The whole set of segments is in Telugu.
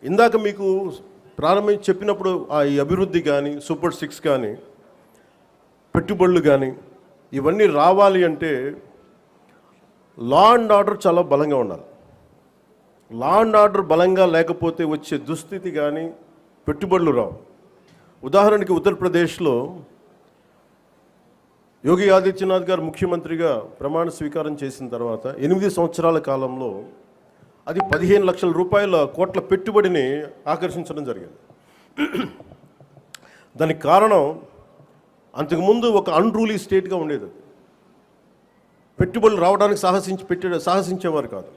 ఇందాక మీకు ప్రారంభించి చెప్పినప్పుడు ఈ అభివృద్ధి కానీ సూపర్ 6 కానీ పెట్టుబడులు కానీ ఇవన్నీ రావాలి అంటే లా అండ్ ఆర్డర్ చాలా బలంగా ఉండాలి. లా అండ్ ఆర్డర్ బలంగా లేకపోతే వచ్చే దుస్థితి కానీ పెట్టుబడులు రావు. ఉదాహరణకి ఉత్తరప్రదేశ్లో యోగి ఆదిత్యనాథ్ గారు ముఖ్యమంత్రిగా ప్రమాణ స్వీకారం చేసిన తర్వాత 8 సంవత్సరాల కాలంలో అది 15 లక్షల రూపాయల కోట్ల పెట్టుబడిని ఆకర్షించడం జరిగింది. దానికి కారణం అంతకుముందు ఒక అన్రూలీ స్టేట్గా ఉండేది. పెట్టుబడులు రావడానికి సాహసించేవారు కాదు.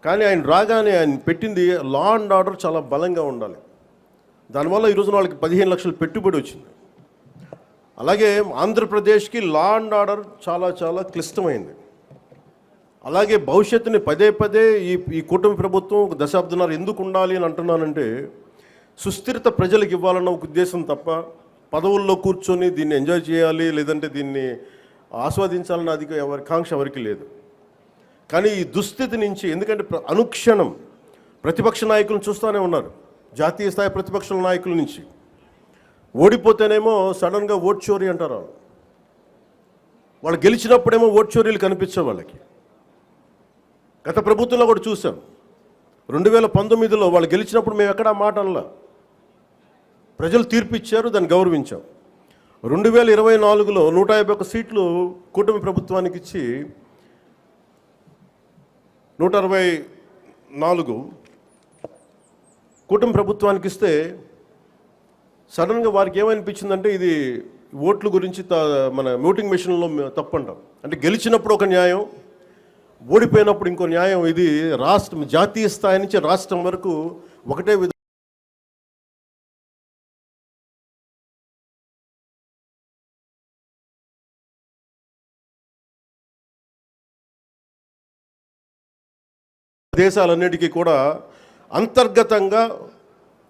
కానీ ఆయన రాగానే ఆయన పెట్టింది లా అండ్ ఆర్డర్ చాలా బలంగా ఉండాలి. దానివల్ల ఈరోజు వాళ్ళకి 15 లక్షల పెట్టుబడి వచ్చింది. అలాగే ఆంధ్రప్రదేశ్కి లా అండ్ ఆర్డర్ చాలా చాలా క్లిష్టమైంది. అలాగే భవిష్యత్తుని పదే పదే ఈ కూటమి ప్రభుత్వం ఒక దశాబ్దన్నర ఎందుకు ఉండాలి అని అంటున్నానంటే సుస్థిరత ప్రజలకు ఇవ్వాలన్న ఒక ఉద్దేశం తప్ప పదవుల్లో కూర్చొని దీన్ని ఎంజాయ్ చేయాలి లేదంటే దీన్ని ఆస్వాదించాలన్న కాంక్ష ఎవరికి లేదు. కానీ ఈ దుస్థితి నుంచి ఎందుకంటే అనుక్షణం ప్రతిపక్ష నాయకులను చూస్తూనే ఉన్నారు. జాతీయ స్థాయి ప్రతిపక్ష నాయకుల నుంచి ఓడిపోతేనేమో సడన్గా ఓట్ చోరీ అంటారు. వాళ్ళు గెలిచినప్పుడేమో ఓట్ చోరీలు కనిపించవు వాళ్ళకి. గత ప్రభుత్వంలో కూడా చూసాం. 2019లో వాళ్ళు గెలిచినప్పుడు మేము ఎక్కడా మాట అనలా. ప్రజలు తీర్పు ఇచ్చారు, దాన్ని గౌరవించాం. 2024లో 151 సీట్లు కూటమి ప్రభుత్వానికి ఇచ్చి 164 కూటమి ప్రభుత్వానికి ఇస్తే సడన్గా వారికి ఏమనిపించిందంటే ఇది ఓట్ల గురించి మన ఓటింగ్ మెషిన్లో తప్పంటాం. అంటే గెలిచినప్పుడు ఒక న్యాయం, ఓడిపోయినప్పుడు ఇంకో న్యాయం. ఇది రాష్ట్రం జాతీయ స్థాయి నుంచి రాష్ట్రం వరకు ఒకటే దేశాలన్నిటికీ కూడా అంతర్గతంగా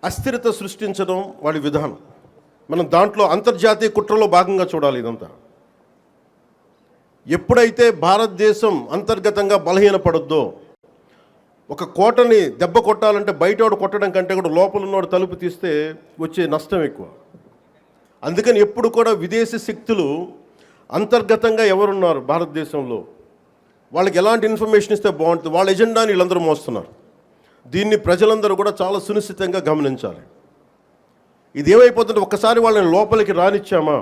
అస్థిరత సృష్టించడం వాడి విధానం. మనం దాంట్లో అంతర్జాతీయ కుట్రలో భాగంగా చూడాలి ఇదంతా. ఎప్పుడైతే భారతదేశం అంతర్గతంగా బలహీనపడద్దో, ఒక కోటని దెబ్బ కొట్టాలంటే బయటోడు కొట్టడం కంటే కూడా లోపల ఉన్నోడు తలుపు తీస్తే వచ్చే నష్టం ఎక్కువ. అందుకని ఎప్పుడు కూడా విదేశీ శక్తులు అంతర్గతంగా ఎవరున్నారు భారతదేశంలో, వాళ్ళకి ఎలాంటి ఇన్ఫర్మేషన్ ఇస్తే బాగుంటుంది, వాళ్ళ ఎజెండాని వీళ్ళందరూ మోస్తున్నారు. దీన్ని ప్రజలందరూ కూడా చాలా సునిశ్చితంగా గమనించాలి. ఇది ఏమైపోతుంటే ఒక్కసారి వాళ్ళని లోపలికి రానిచ్చామా,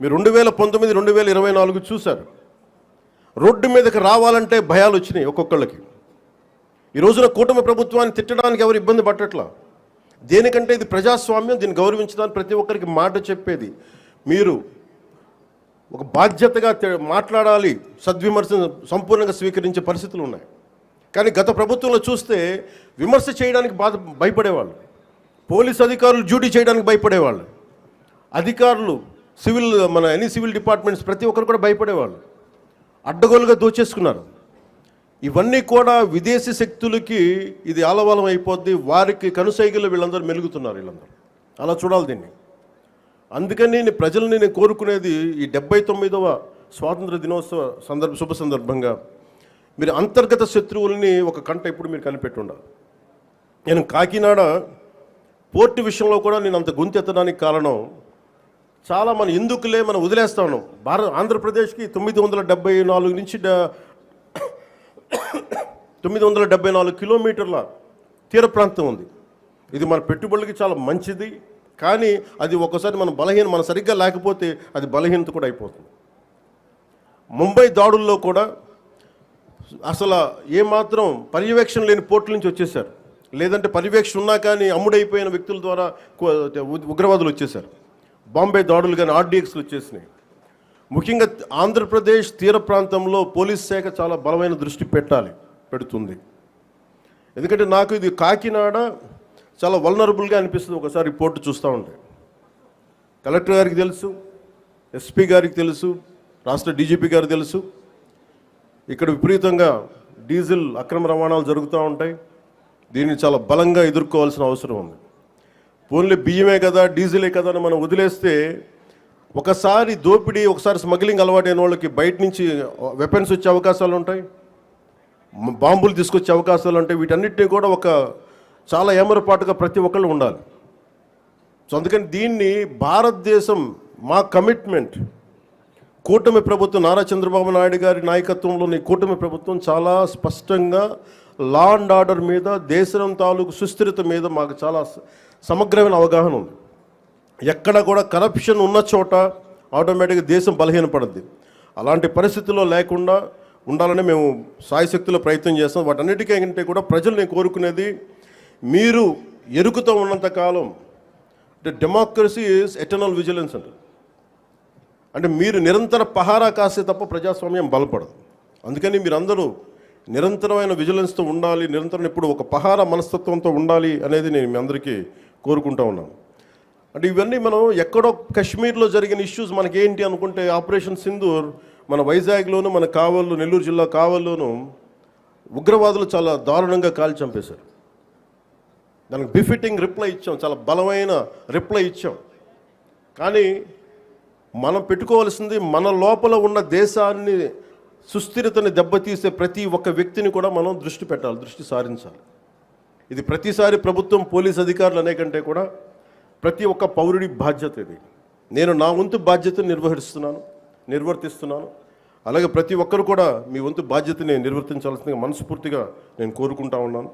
మీరు 2019, 2024 చూశారు. రోడ్డు మీదకి రావాలంటే భయాలు వచ్చినాయి ఒక్కొక్కళ్ళకి. ఈ రోజున కూటమి ప్రభుత్వాన్ని తిట్టడానికి ఎవరు ఇబ్బంది పట్టట్లా. దేనికంటే ఇది ప్రజాస్వామ్యం, దీన్ని గౌరవించడానికి ప్రతి ఒక్కరికి మాట చెప్పేది. మీరు ఒక బాధ్యతగా మాట్లాడాలి, సద్విమర్శను సంపూర్ణంగా స్వీకరించే పరిస్థితులు ఉన్నాయి. కానీ గత ప్రభుత్వంలో చూస్తే విమర్శ చేయడానికి భయపడేవాళ్ళు. పోలీస్ అధికారులు డ్యూటీ చేయడానికి భయపడేవాళ్ళు. అధికారులు ఎనీ సివిల్ డిపార్ట్మెంట్స్ ప్రతి ఒక్కరు కూడా భయపడేవాళ్ళు. అడ్డగోలుగా దోచేసుకున్నారు. ఇవన్నీ కూడా విదేశీ శక్తులకి ఇది ఆలవాలం అయిపోద్ది. వారికి కనుసైగలు వీళ్ళందరూ మెలుగుతున్నారు. వీళ్ళందరూ అలా చూడాలి దీన్ని. అందుకని ప్రజల్ని నేను కోరుకునేది ఈ 79వ స్వాతంత్ర దినోత్సవ శుభ సందర్భంగా మీరు అంతర్గత శత్రువుల్ని ఒక కంట ఇప్పుడు మీరు కనిపెట్టి ఉండాలి. నేను కాకినాడ పోర్టు విషయంలో కూడా నేను అంత గొంతెత్తడానికి కారణం చాలా ఎందుకులే మనం వదిలేస్తా ఉన్నాం. ఆంధ్రప్రదేశ్కి 974 నుంచి 974 కిలోమీటర్ల తీర ప్రాంతం ఉంది. ఇది మన పెట్టుబడులకి చాలా మంచిది. కానీ అది ఒక్కసారి మనం సరిగ్గా లేకపోతే అది బలహీనత కూడా అయిపోతుంది. ముంబై దాడుల్లో కూడా అసలు ఏమాత్రం పర్యవేక్షణ లేని పోర్టుల నుంచి వచ్చేసారు. లేదంటే పర్యవేక్షణ ఉన్నా కానీ అమ్ముడైపోయిన వ్యక్తుల ద్వారా ఉగ్రవాదులు వచ్చేసారు. బాంబే దాడులు కానీ ఆర్డీఎక్స్లు వచ్చేసినాయి. ముఖ్యంగా ఆంధ్రప్రదేశ్ తీర ప్రాంతంలో పోలీస్ శాఖ చాలా బలమైన దృష్టి పెడుతుంది. ఎందుకంటే నాకు ఇది కాకినాడ చాలా వల్నరబుల్గా అనిపిస్తుంది ఒకసారి రిపోర్టు చూస్తూ ఉంటే. కలెక్టర్ గారికి తెలుసు, ఎస్పీ గారికి తెలుసు, రాష్ట్ర డీజీపీ గారికి తెలుసు. ఇక్కడ విపరీతంగా డీజిల్ అక్రమ రవాణాలు జరుగుతూ ఉంటాయి. దీన్ని చాలా బలంగా ఎదుర్కోవాల్సిన అవసరం ఉంది. ఓన్లీ బియ్యమే కదా, డీజిలే కదా అని మనం వదిలేస్తే ఒకసారి దోపిడీ, ఒకసారి స్మగ్లింగ్ అలవాటైన వాళ్ళకి బయట నుంచి వెపన్స్ వచ్చే అవకాశాలు ఉంటాయి, బాంబులు తీసుకొచ్చే అవకాశాలు ఉంటాయి. వీటన్నిటినీ కూడా ఒక చాలా ఏమరపాటుగా ప్రతి ఒక్కళ్ళు ఉండాలి. సో అందుకని దీన్ని భారతదేశం మా కమిట్మెంట్, కూటమి ప్రభుత్వం నారా చంద్రబాబు నాయుడు గారి నాయకత్వంలోని కూటమి ప్రభుత్వం చాలా స్పష్టంగా లా అండ్ ఆర్డర్ మీద, దేశం తాలూకు సుస్థిరత మీద మాకు చాలా సమగ్రమైన అవగాహన ఉంది. ఎక్కడ కూడా కరప్షన్ ఉన్న చోట ఆటోమేటిక్గా దేశం బలహీనపడుద్ది. అలాంటి పరిస్థితుల్లో లేకుండా ఉండాలని మేము సాయశక్తిలో ప్రయత్నం చేస్తాం. వాటన్నిటికంటే కూడా ప్రజలు నేను కోరుకునేది, మీరు ఎరుకుతో ఉన్నంతకాలం అంటే డెమోక్రసీ ఈజ్ ఎటర్నల్ విజిలెన్స్ అంటే మీరు నిరంతర పహారా కాస్తే తప్ప ప్రజాస్వామ్యం బలపడదు. అందుకని మీరందరూ నిరంతరమైన విజిలెన్స్తో ఉండాలి, నిరంతరం ఇప్పుడు ఒక పహారా మనస్తత్వంతో ఉండాలి అనేది నేను మీ అందరికీ కోరుకుంటా ఉన్నాను. అంటే ఇవన్నీ మనం ఎక్కడో కశ్మీర్లో జరిగిన ఇష్యూస్ మనకేంటి అనుకుంటే, ఆపరేషన్ సింధూర్ మన వైజాగ్లోను, మన కావల్లో, నెల్లూరు జిల్లా కావల్లోనూ ఉగ్రవాదులు చాలా దారుణంగా కాల్చి చంపేశారు. దానికి బిఫిటింగ్ రిప్లై ఇచ్చాం, చాలా బలమైన రిప్లై ఇచ్చాం. కానీ మనం పెట్టుకోవాల్సింది, మన లోపల ఉన్న దేశాన్ని సుస్థిరతని దెబ్బతీసే ప్రతి ఒక్క వ్యక్తిని కూడా మనం దృష్టి పెట్టాలి, దృష్టి సారించాలి. ఇది ప్రతిసారి ప్రభుత్వం, పోలీస్ అధికారులు అనే కంటే కూడా ప్రతి ఒక్క పౌరుడి బాధ్యత ఇది. నేను నా వంతు బాధ్యతను నిర్వర్తిస్తున్నాను. అలాగే ప్రతి ఒక్కరు కూడా మీ వంతు బాధ్యతని నిర్వర్తించాల్సిందిగా మనస్ఫూర్తిగా నేను కోరుకుంటా ఉన్నాను.